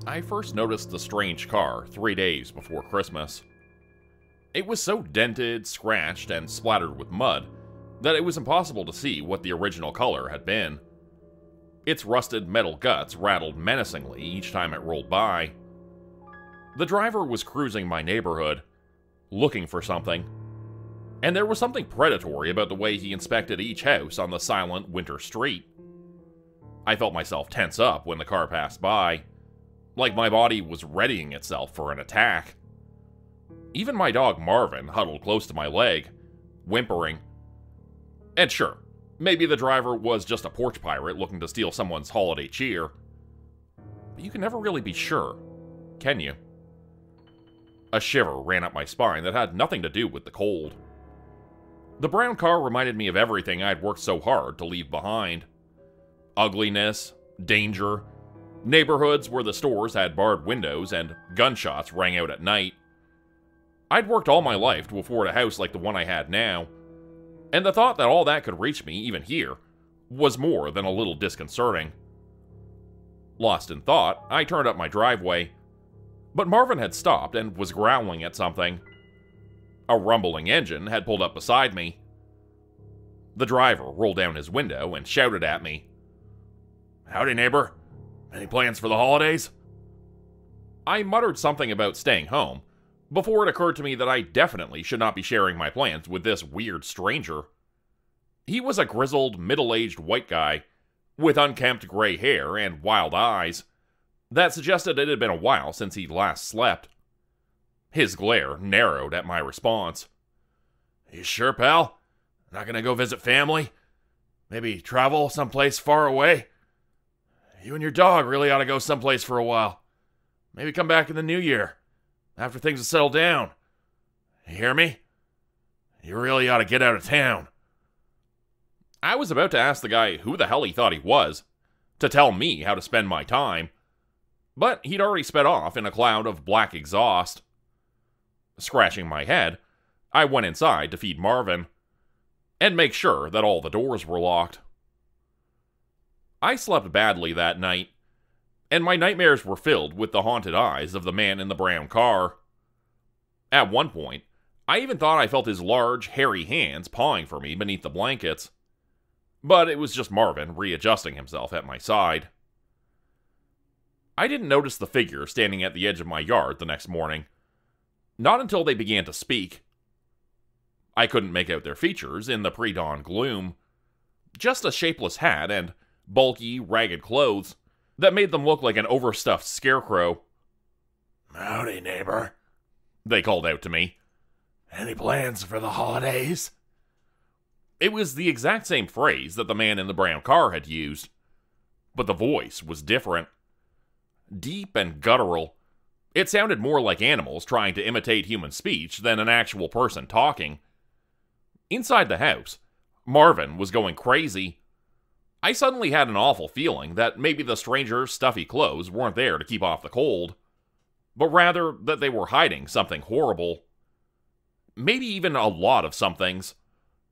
I first noticed the strange car 3 days before Christmas. It was so dented, scratched, and splattered with mud that it was impossible to see what the original color had been. Its rusted metal guts rattled menacingly each time it rolled by. The driver was cruising my neighborhood, looking for something, and there was something predatory about the way he inspected each house on the silent winter street. I felt myself tense up when the car passed by, like my body was readying itself for an attack. Even my dog Marvin huddled close to my leg, whimpering. And sure, maybe the driver was just a porch pirate looking to steal someone's holiday cheer. But you can never really be sure, can you? A shiver ran up my spine that had nothing to do with the cold. The brown car reminded me of everything I'd worked so hard to leave behind. Ugliness, danger, neighborhoods where the stores had barred windows and gunshots rang out at night. I'd worked all my life to afford a house like the one I had now, and the thought that all that could reach me, even here, was more than a little disconcerting. Lost in thought, I turned up my driveway, but Marvin had stopped and was growling at something. A rumbling engine had pulled up beside me. The driver rolled down his window and shouted at me. "Howdy, neighbor. Any plans for the holidays?" I muttered something about staying home, before it occurred to me that I definitely should not be sharing my plans with this weird stranger. He was a grizzled, middle-aged white guy, with unkempt gray hair and wild eyes, that suggested it had been a while since he'd last slept. His glare narrowed at my response. "You sure, pal? Not gonna go visit family? Maybe travel someplace far away? You and your dog really ought to go someplace for a while. Maybe come back in the new year, after things have settled down. You hear me? You really ought to get out of town." I was about to ask the guy who the hell he thought he was, to tell me how to spend my time, but he'd already sped off in a cloud of black exhaust. Scratching my head, I went inside to feed Marvin, and make sure that all the doors were locked. I slept badly that night, and my nightmares were filled with the haunted eyes of the man in the brown car. At one point, I even thought I felt his large, hairy hands pawing for me beneath the blankets, but it was just Marvin readjusting himself at my side. I didn't notice the figure standing at the edge of my yard the next morning, not until they began to speak. I couldn't make out their features in the pre-dawn gloom, just a shapeless hat and bulky, ragged clothes that made them look like an overstuffed scarecrow. "Howdy, neighbor," they called out to me. "Any plans for the holidays?" It was the exact same phrase that the man in the brown car had used, but the voice was different. Deep and guttural, it sounded more like animals trying to imitate human speech than an actual person talking. Inside the house, Marvin was going crazy. I suddenly had an awful feeling that maybe the stranger's stuffy clothes weren't there to keep off the cold, but rather that they were hiding something horrible. Maybe even a lot of somethings,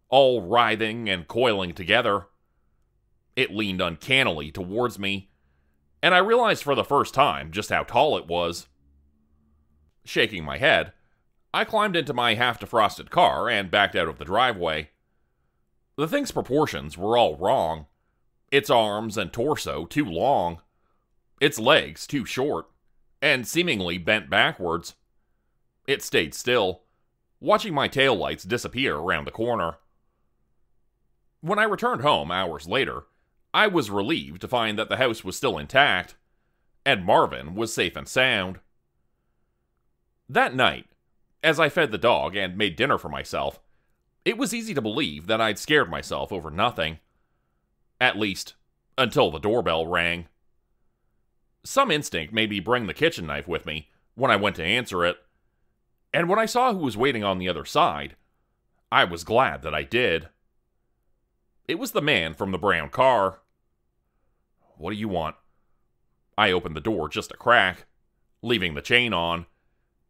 all writhing and coiling together. It leaned uncannily towards me, and I realized for the first time just how tall it was. Shaking my head, I climbed into my half-defrosted car and backed out of the driveway. The thing's proportions were all wrong. Its arms and torso too long, its legs too short, and seemingly bent backwards. It stayed still, watching my taillights disappear around the corner. When I returned home hours later, I was relieved to find that the house was still intact, and Marvin was safe and sound. That night, as I fed the dog and made dinner for myself, it was easy to believe that I'd scared myself over nothing. At least, until the doorbell rang. Some instinct made me bring the kitchen knife with me when I went to answer it, and when I saw who was waiting on the other side, I was glad that I did. It was the man from the brown car. "What do you want?" I opened the door just a crack, leaving the chain on,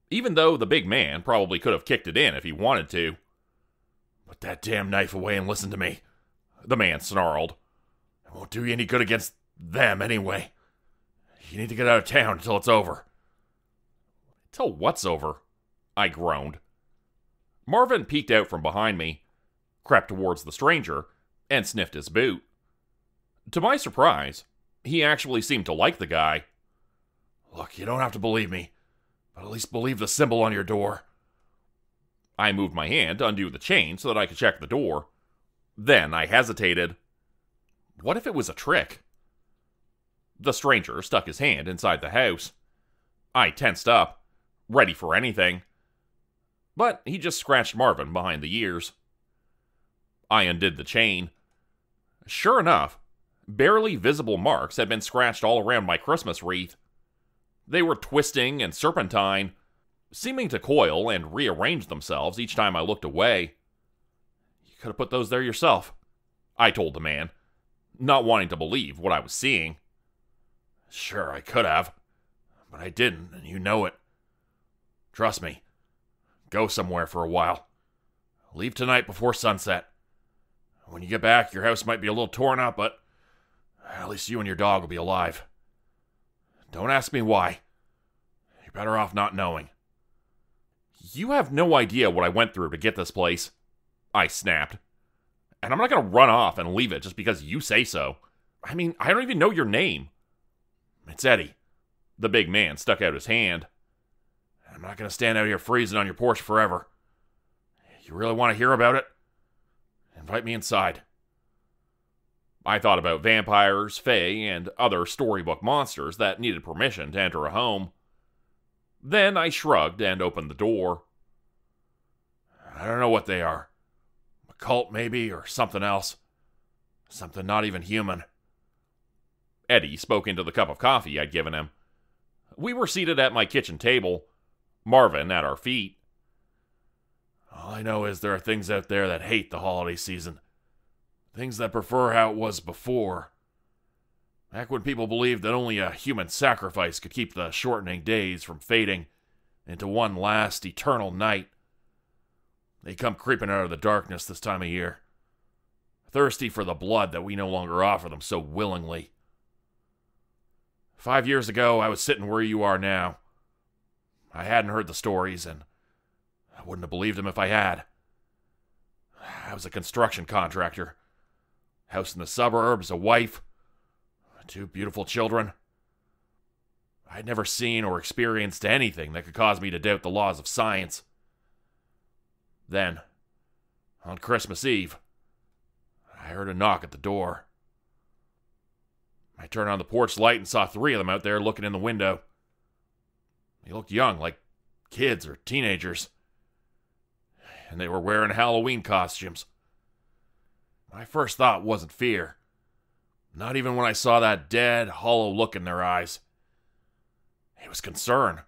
even though the big man probably could have kicked it in if he wanted to. "Put that damn knife away and listen to me," the man snarled. "It won't do you any good against them anyway. You need to get out of town until it's over. Till what's over? I groaned. Marvin peeked out from behind me, crept towards the stranger, and sniffed his boot. To my surprise, he actually seemed to like the guy. Look, you don't have to believe me, but at least believe the symbol on your door. I moved my hand to undo the chain so that I could check the door. Then I hesitated. What if it was a trick? The stranger stuck his hand inside the house. I tensed up, ready for anything. But he just scratched Marvin behind the ears. I undid the chain. Sure enough, barely visible marks had been scratched all around my Christmas wreath. They were twisting and serpentine, seeming to coil and rearrange themselves each time I looked away. You could have put those there yourself, I told the man, not wanting to believe what I was seeing. Sure, I could have, but I didn't, and you know it. Trust me. Go somewhere for a while. Leave tonight before sunset. When you get back, your house might be a little torn up, but at least you and your dog will be alive. Don't ask me why. You're better off not knowing. You have no idea what I went through to get this place, I snapped. And I'm not going to run off and leave it just because you say so. I mean, I don't even know your name. It's Eddie. The big man stuck out his hand. I'm not going to stand out here freezing on your porch forever. You really want to hear about it? Invite me inside. I thought about vampires, fae, and other storybook monsters that needed permission to enter a home. Then I shrugged and opened the door. I don't know what they are. A cult, maybe, or something else. Something not even human. Eddie spoke into the cup of coffee I'd given him. We were seated at my kitchen table, Marvin at our feet. All I know is there are things out there that hate the holiday season. Things that prefer how it was before. Back when people believed that only a human sacrifice could keep the shortening days from fading into one last eternal night. They come creeping out of the darkness this time of year, thirsty for the blood that we no longer offer them so willingly. 5 years ago, I was sitting where you are now. I hadn't heard the stories, and I wouldn't have believed them if I had. I was a construction contractor. House in the suburbs, a wife, 2 beautiful children. I'd never seen or experienced anything that could cause me to doubt the laws of science. Then, on Christmas Eve, I heard a knock at the door. I turned on the porch light and saw 3 of them out there looking in the window. They looked young, like kids or teenagers. And they were wearing Halloween costumes. My first thought wasn't fear. Not even when I saw that dead, hollow look in their eyes. It was concern.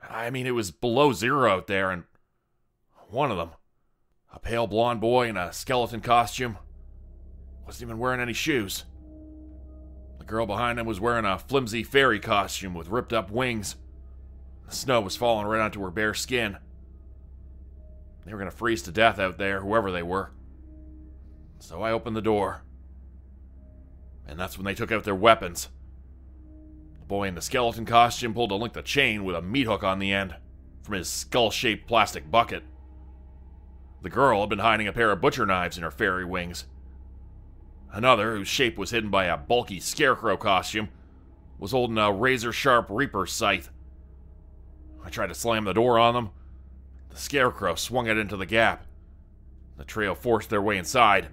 I mean, it was below zero out there, and one of them, a pale blonde boy in a skeleton costume, wasn't even wearing any shoes. The girl behind him was wearing a flimsy fairy costume with ripped up wings. The snow was falling right onto her bare skin. They were going to freeze to death out there, whoever they were. So I opened the door. And that's when they took out their weapons. The boy in the skeleton costume pulled a length of chain with a meat hook on the end from his skull-shaped plastic bucket. The girl had been hiding a pair of butcher knives in her fairy wings. Another, whose shape was hidden by a bulky scarecrow costume, was holding a razor-sharp reaper's scythe. I tried to slam the door on them. The scarecrow swung it into the gap. The trio forced their way inside.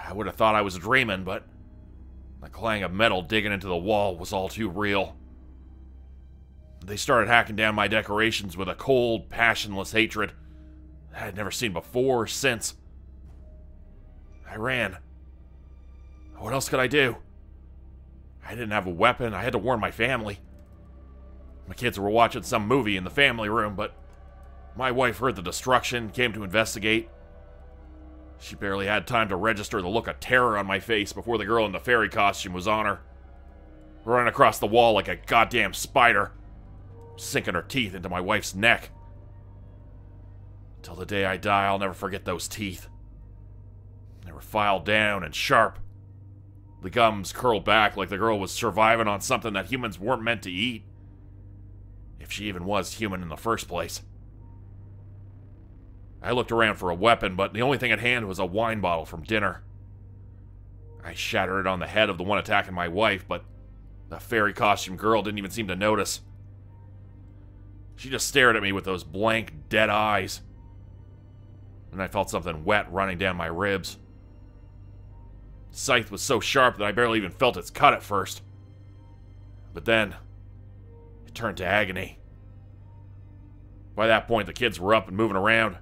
I would have thought I was dreaming, but the clang of metal digging into the wall was all too real. They started hacking down my decorations with a cold, passionless hatred I had never seen before or since. I ran. What else could I do? I didn't have a weapon. I had to warn my family. My kids were watching some movie in the family room, but my wife heard the destruction, came to investigate. She barely had time to register the look of terror on my face before the girl in the fairy costume was on her, running across the wall like a goddamn spider, sinking her teeth into my wife's neck. Till the day I die, I'll never forget those teeth. They were filed down and sharp. The gums curled back like the girl was surviving on something that humans weren't meant to eat. If she even was human in the first place. I looked around for a weapon, but the only thing at hand was a wine bottle from dinner. I shattered it on the head of the one attacking my wife, but the fairy costume girl didn't even seem to notice. She just stared at me with those blank, dead eyes. And I felt something wet running down my ribs. The scythe was so sharp that I barely even felt its cut at first. But then, it turned to agony. By that point, the kids were up and moving around.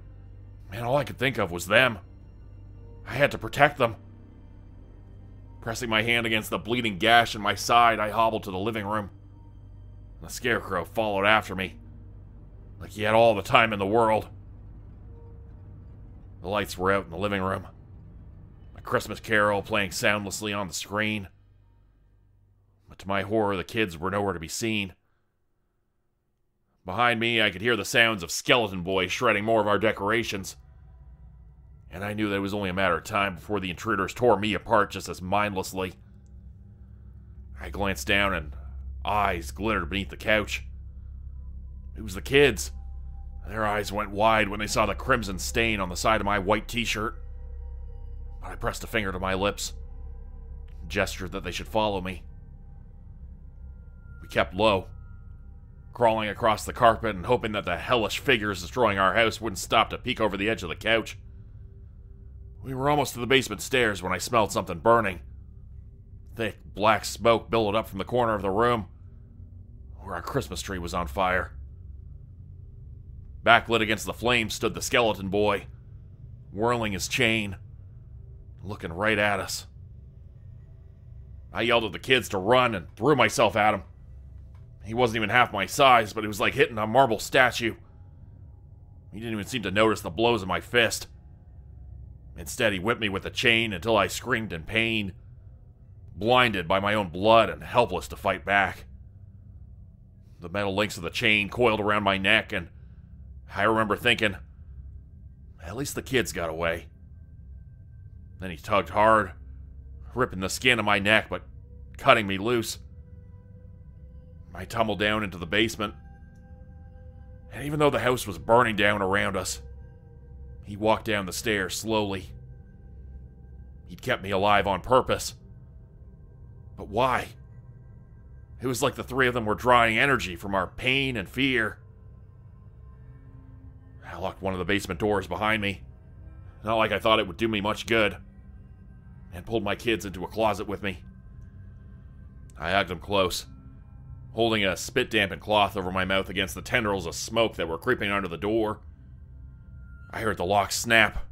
Man, all I could think of was them. I had to protect them. Pressing my hand against the bleeding gash in my side, I hobbled to the living room. The scarecrow followed after me, like he had all the time in the world. The lights were out in the living room. A Christmas Carol playing soundlessly on the screen. But to my horror, the kids were nowhere to be seen. Behind me, I could hear the sounds of Skeleton Boy shredding more of our decorations. And I knew that it was only a matter of time before the intruders tore me apart just as mindlessly. I glanced down and eyes glittered beneath the couch. It was the kids. Their eyes went wide when they saw the crimson stain on the side of my white t-shirt. But I pressed a finger to my lips, gestured that they should follow me. We kept low, crawling across the carpet and hoping that the hellish figures destroying our house wouldn't stop to peek over the edge of the couch. We were almost to the basement stairs when I smelled something burning. Thick, black smoke billowed up from the corner of the room, where our Christmas tree was on fire. Backlit against the flames stood the Skeleton Boy, whirling his chain, looking right at us. I yelled at the kids to run and threw myself at him. He wasn't even half my size, but it was like hitting a marble statue. He didn't even seem to notice the blows of my fist. Instead, he whipped me with the chain until I screamed in pain, blinded by my own blood and helpless to fight back. The metal links of the chain coiled around my neck, and I remember thinking, at least the kids got away. Then he tugged hard, ripping the skin of my neck, but cutting me loose. I tumbled down into the basement, and even though the house was burning down around us, he walked down the stairs slowly. He'd kept me alive on purpose. But why? It was like the three of them were drawing energy from our pain and fear. I locked one of the basement doors behind me, not like I thought it would do me much good, and pulled my kids into a closet with me. I hugged them close, holding a spit-dampened cloth over my mouth against the tendrils of smoke that were creeping under the door. I heard the lock snap.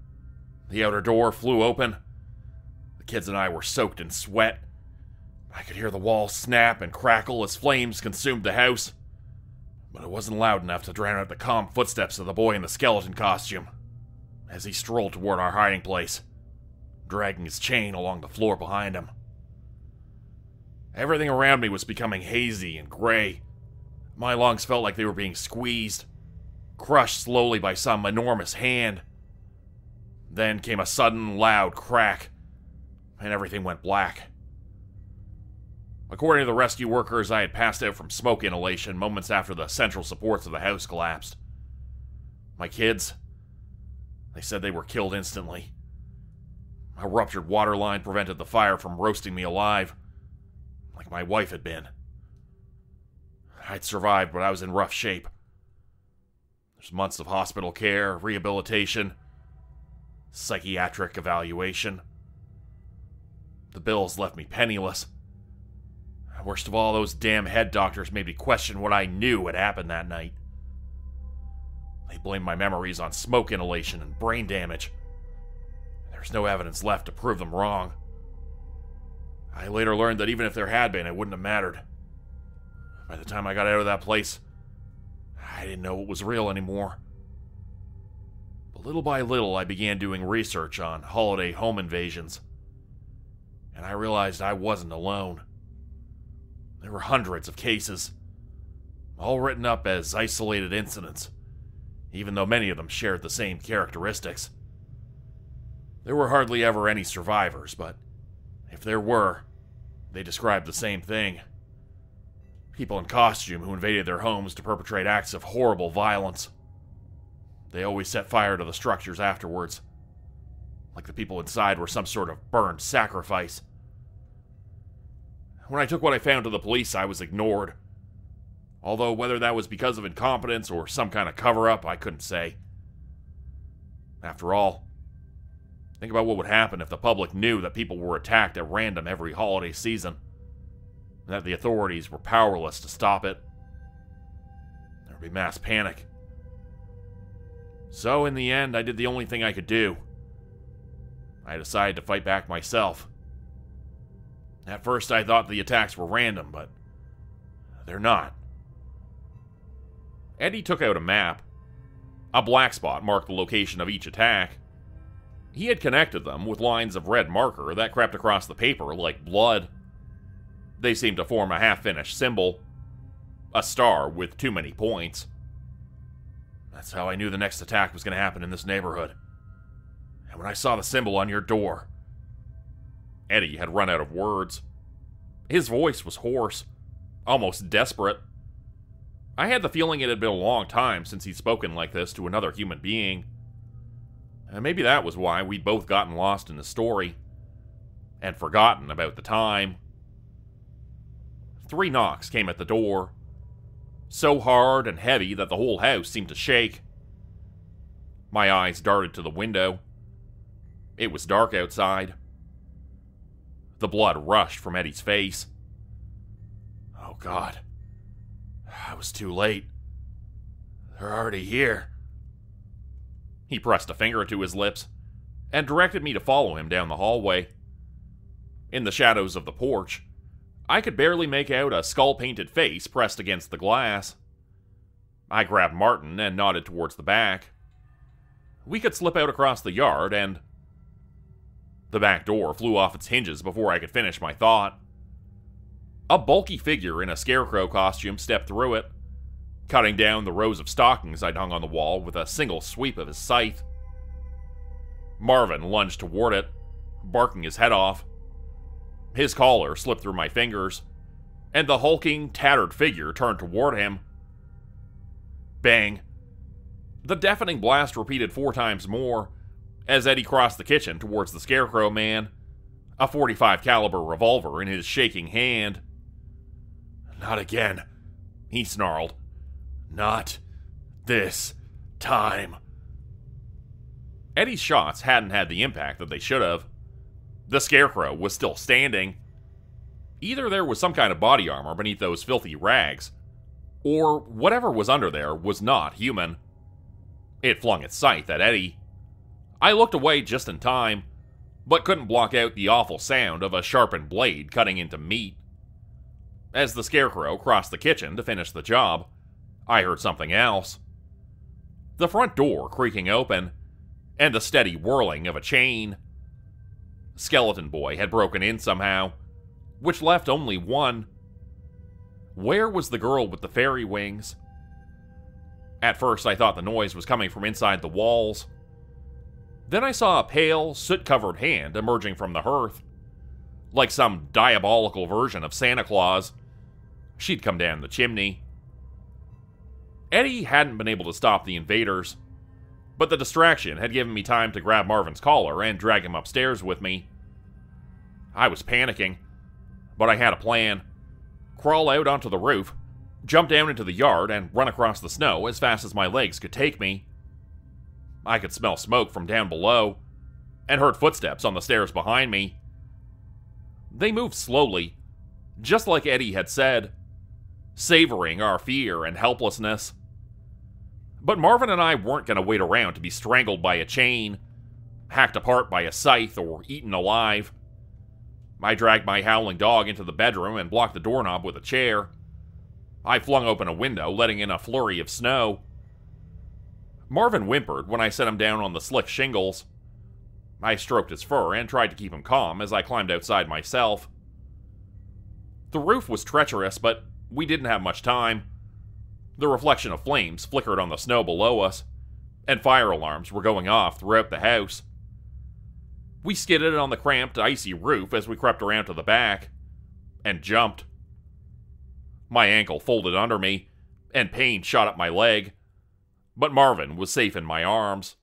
The outer door flew open. The kids and I were soaked in sweat. I could hear the walls snap and crackle as flames consumed the house. But it wasn't loud enough to drown out the calm footsteps of the boy in the skeleton costume as he strolled toward our hiding place, dragging his chain along the floor behind him. Everything around me was becoming hazy and gray. My lungs felt like they were being squeezed, crushed slowly by some enormous hand. Then came a sudden, loud crack, and everything went black. According to the rescue workers, I had passed out from smoke inhalation moments after the central supports of the house collapsed. My kids, they said they were killed instantly. A ruptured water line prevented the fire from roasting me alive, like my wife had been. I'd survived, but I was in rough shape. There's months of hospital care, rehabilitation, psychiatric evaluation. The bills left me penniless. Worst of all, those damn head doctors made me question what I knew had happened that night. They blamed my memories on smoke inhalation and brain damage. There's no evidence left to prove them wrong. I later learned that even if there had been, it wouldn't have mattered. By the time I got out of that place, I didn't know what was real anymore. But little by little, I began doing research on holiday home invasions. And I realized I wasn't alone. There were hundreds of cases, all written up as isolated incidents, even though many of them shared the same characteristics. There were hardly ever any survivors, but if there were, They described the same thing. People in costume who invaded their homes to perpetrate acts of horrible violence. They always set fire to the structures afterwards, like the people inside were some sort of burned sacrifice. When I took what I found to the police, I was ignored. Although whether that was because of incompetence or some kind of cover-up, I couldn't say. After all, think about what would happen if the public knew that people were attacked at random every holiday season, and that the authorities were powerless to stop it. There would be mass panic. So in the end, I did the only thing I could do. I decided to fight back myself. At first I thought the attacks were random, but they're not. Eddie took out a map. A black spot marked the location of each attack. He had connected them with lines of red marker that crept across the paper like blood. They seemed to form a half-finished symbol. A star with too many points. That's how I knew the next attack was going to happen in this neighborhood. And when I saw the symbol on your door... Eddie had run out of words. His voice was hoarse, almost desperate. I had the feeling it had been a long time since he'd spoken like this to another human being. And maybe that was why we'd both gotten lost in the story, and forgotten about the time. 3 knocks came at the door, so hard and heavy that the whole house seemed to shake. My eyes darted to the window. It was dark outside. The blood rushed from Eddie's face. Oh God. I was too late. They're already here. He pressed a finger to his lips and directed me to follow him down the hallway. In the shadows of the porch, I could barely make out a skull-painted face pressed against the glass. I grabbed Martin and nodded towards the back. We could slip out across the yard and... The back door flew off its hinges before I could finish my thought. A bulky figure in a scarecrow costume stepped through it, cutting down the rows of stockings I'd hung on the wall with a single sweep of his scythe. Marvin lunged toward it, barking his head off. His collar slipped through my fingers, and the hulking, tattered figure turned toward him. Bang! The deafening blast repeated 4 times more, as Eddie crossed the kitchen towards the Scarecrow Man, a .45 caliber revolver in his shaking hand. Not again, he snarled. Not this time. Eddie's shots hadn't had the impact that they should have. The Scarecrow was still standing. Either there was some kind of body armor beneath those filthy rags, or whatever was under there was not human. It flung its scythe at Eddie. I looked away just in time, but couldn't block out the awful sound of a sharpened blade cutting into meat. As the Scarecrow crossed the kitchen to finish the job, I heard something else. The front door creaking open, and the steady whirling of a chain. Skeleton Boy had broken in somehow, which left only one. Where was the girl with the fairy wings? At first I thought the noise was coming from inside the walls. Then I saw a pale, soot-covered hand emerging from the hearth, like some diabolical version of Santa Claus. She'd come down the chimney. Eddie hadn't been able to stop the invaders, but the distraction had given me time to grab Marvin's collar and drag him upstairs with me. I was panicking, but I had a plan. Crawl out onto the roof, jump down into the yard, and run across the snow as fast as my legs could take me. I could smell smoke from down below, and heard footsteps on the stairs behind me. They moved slowly, just like Eddie had said, savoring our fear and helplessness. But Marvin and I weren't going to wait around to be strangled by a chain, hacked apart by a scythe, or eaten alive. I dragged my howling dog into the bedroom and blocked the doorknob with a chair. I flung open a window, letting in a flurry of snow. Marvin whimpered when I set him down on the slick shingles. I stroked his fur and tried to keep him calm as I climbed outside myself. The roof was treacherous, but we didn't have much time. The reflection of flames flickered on the snow below us, and fire alarms were going off throughout the house. We skidded on the cramped, icy roof as we crept around to the back, and jumped. My ankle folded under me, and pain shot up my leg, but Marvin was safe in my arms.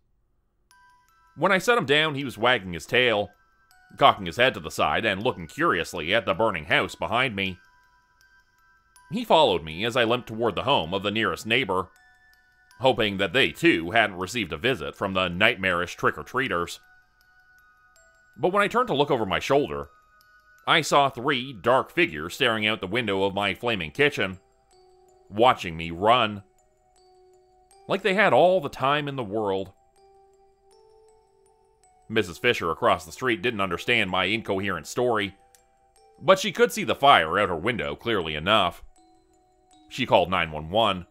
When I set him down, he was wagging his tail, cocking his head to the side and looking curiously at the burning house behind me. He followed me as I limped toward the home of the nearest neighbor, hoping that they too hadn't received a visit from the nightmarish trick-or-treaters. But when I turned to look over my shoulder, I saw 3 dark figures staring out the window of my flaming kitchen, watching me run. Like they had all the time in the world. Mrs. Fisher across the street didn't understand my incoherent story, but she could see the fire out her window clearly enough. She called 911,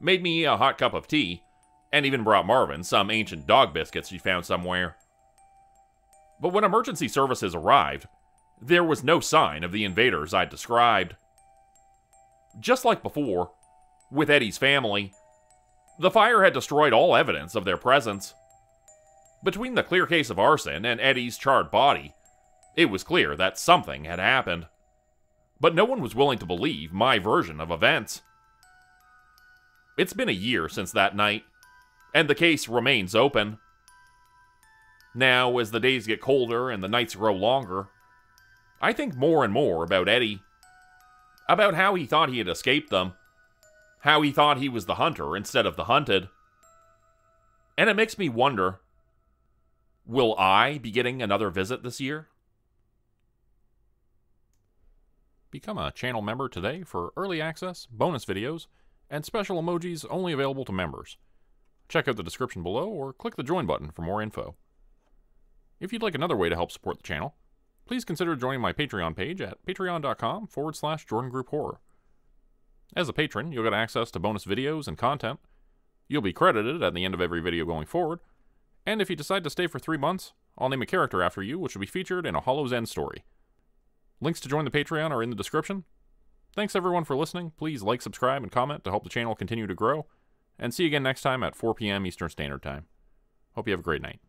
made me a hot cup of tea, and even brought Marvin some ancient dog biscuits she found somewhere. But when emergency services arrived, there was no sign of the invaders I'd described. Just like before, with Eddie's family, the fire had destroyed all evidence of their presence. Between the clear case of arson and Eddie's charred body, it was clear that something had happened. But no one was willing to believe my version of events. It's been a year since that night, and the case remains open. Now, as the days get colder and the nights grow longer, I think more and more about Eddie. About how he thought he had escaped them. How he thought he was the hunter instead of the hunted. And it makes me wonder, will I be getting another visit this year? Become a channel member today for early access, bonus videos, and special emojis only available to members. Check out the description below or click the join button for more info. If you'd like another way to help support the channel, please consider joining my Patreon page at patreon.com/JordanGroupHorror. As a patron, you'll get access to bonus videos and content. You'll be credited at the end of every video going forward, and if you decide to stay for 3 months, I'll name a character after you which will be featured in a Hollow's End story. Links to join the Patreon are in the description. Thanks everyone for listening. Please like, subscribe, and comment to help the channel continue to grow. And see you again next time at 4 p.m. Eastern Standard Time. Hope you have a great night.